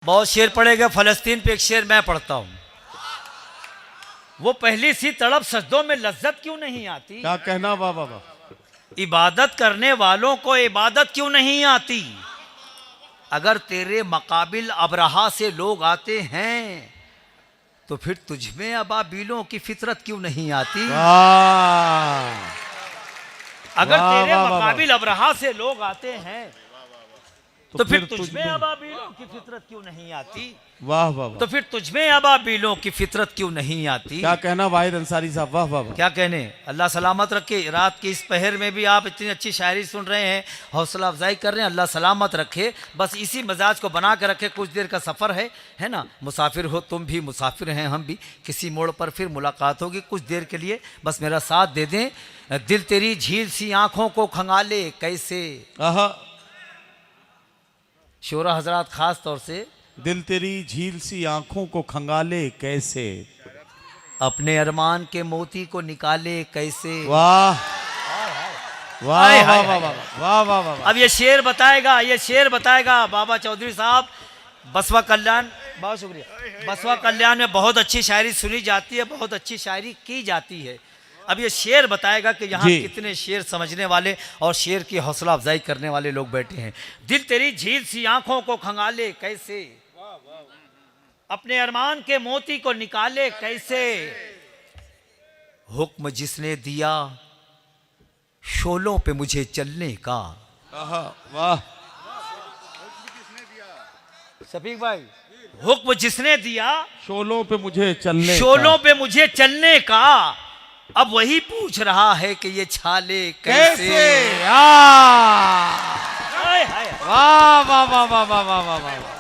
बहुत शेर पड़ेगा फलस्तीन पे, एक शेर मैं पढ़ता हूं। वो पहली सी तड़प सजदों में लज्जत क्यों नहीं आती? क्या कहना वाह वाह वाह। इबादत करने वालों को इबादत क्यों नहीं आती? अगर तेरे मकाबिल अबरहा से लोग आते हैं तो फिर तुझमें अबाबीलों की फितरत क्यों नहीं आती? वाह अगर वाह, तेरे वाह, वाह, मकाबिल अबरहा से लोग आते हैं तो फिर तुझमें तुझमें अबाबीलों की फितरत क्यों नहीं आती? वाह वाह वाह। तो फिर तुझमें अबाबीलों की फितरत क्यों नहीं आती? क्या कहना वाहिद अंसारी साहब, वाह वाह वाह। क्या कहने। अल्लाह सलामत रखे। रात की इस पहर में भी आप इतनी अच्छी शायरी सुन रहे हैं, हौसला अफजाई कर रहे हैं। अल्लाह सलामत रखे। बस इसी मिजाज को बना कर रखे। कुछ देर का सफ़र है ना। मुसाफिर हो तुम भी, मुसाफिर हैं हम भी। किसी मोड़ पर फिर मुलाकात होगी। कुछ देर के लिए बस मेरा साथ दे दें। दिल तेरी झील सी आंखों को खंगाले कैसे। आहा। शोरा हजरात खास तौर से। दिल तेरी झील सी आंखों को खंगाले कैसे, अपने अरमान के मोती को निकाले कैसे। वाह वाह हाय, वाह हाय, वाह हाय। वाह वाह वाह। अब ये शेर बताएगा बाबा चौधरी साहब। बसवा कल्याण, बहुत शुक्रिया। बसवा कल्याण में बहुत अच्छी शायरी सुनी जाती है, बहुत अच्छी शायरी की जाती है। अब ये शेर बताएगा कि यहाँ जी। कितने शेर समझने वाले और शेर की हौसला अफजाई करने वाले लोग बैठे हैं। दिल तेरी झील सी आंखों को खंगाले कैसे, अपने अरमान के मोती को निकाले कैसे। हुक्म जिसने दिया शोलों पे मुझे चलने का। आहा, वाह। शफीक भाई, हुक्म जिसने दिया शोलों पे मुझे चलने शोलों पे मुझे चलने का, अब वही पूछ रहा है कि ये छाले कैसे। कैसे। हाय, हाय। वाह वाह वाह वाह वाह वाह वाह वाह।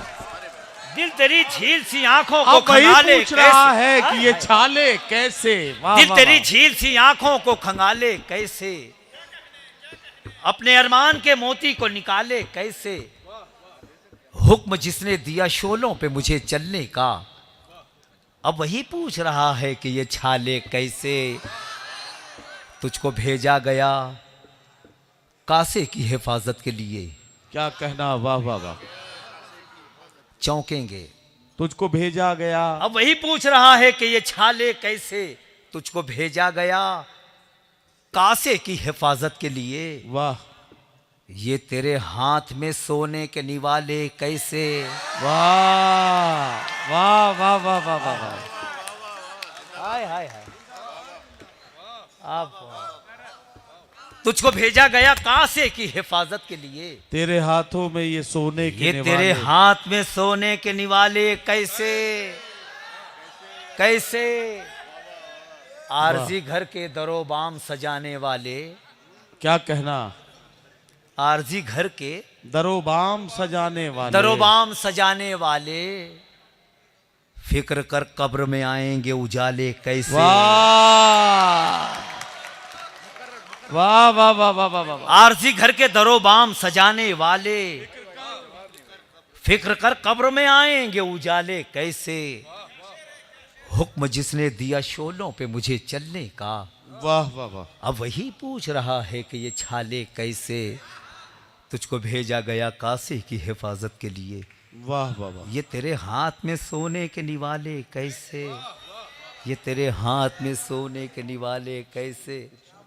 दिल तेरी झील सी आंखों को अब वही खंगाले पूछ रहा कैसे। है कि ये छाले कैसे। वाह दिल वाह, तेरी वाह। झील सी आंखों को खंगाले कैसे, अपने अरमान के मोती को निकाले कैसे। हुक्म जिसने दिया शोलों पे मुझे चलने का, अब वही पूछ रहा है कि ये छाले कैसे। तुझको भेजा गया कासे की हिफाजत के लिए। क्या कहना वाह वाह वाह। चौंकेंगे। तुझको भेजा गया। अब वही पूछ रहा है कि ये छाले कैसे। तुझको भेजा गया कासे की हिफाजत के लिए। वाह ये तेरे हाथ में सोने के निवाले कैसे। वाह वाह वाह वाह वाह वाह वाह। हाय हाय हाय। आप तुझको भेजा गया कासे की हिफाजत के लिए। तेरे हाथों में ये सोने के ये निवाले। तेरे हाथ में सोने के निवाले कैसे कैसे। आरजी घर के दरोबाम सजाने वाले। क्या कहना। आरजी घर के दरोबाम सजाने वाले। दरोबाम सजाने वाले। फिक्र कर कब्र में आएंगे उजाले कैसे। वाह वाह वाह वाह वाह वाह वाह। आरजी घर के दरोबाम सजाने वाले। फिक्र कर कब्र में आएंगे उजाले कैसे। हुक्म जिसने दिया शोलों पे मुझे चलने का, वाह वाह वाह। अब वही पूछ रहा है कि ये छाले कैसे। तुझको भेजा गया कासे की हिफाजत के लिए। वाह वाह वाह। ये तेरे हाथ में सोने के निवाले कैसे। ये तेरे हाथ में सोने के निवाले कैसे।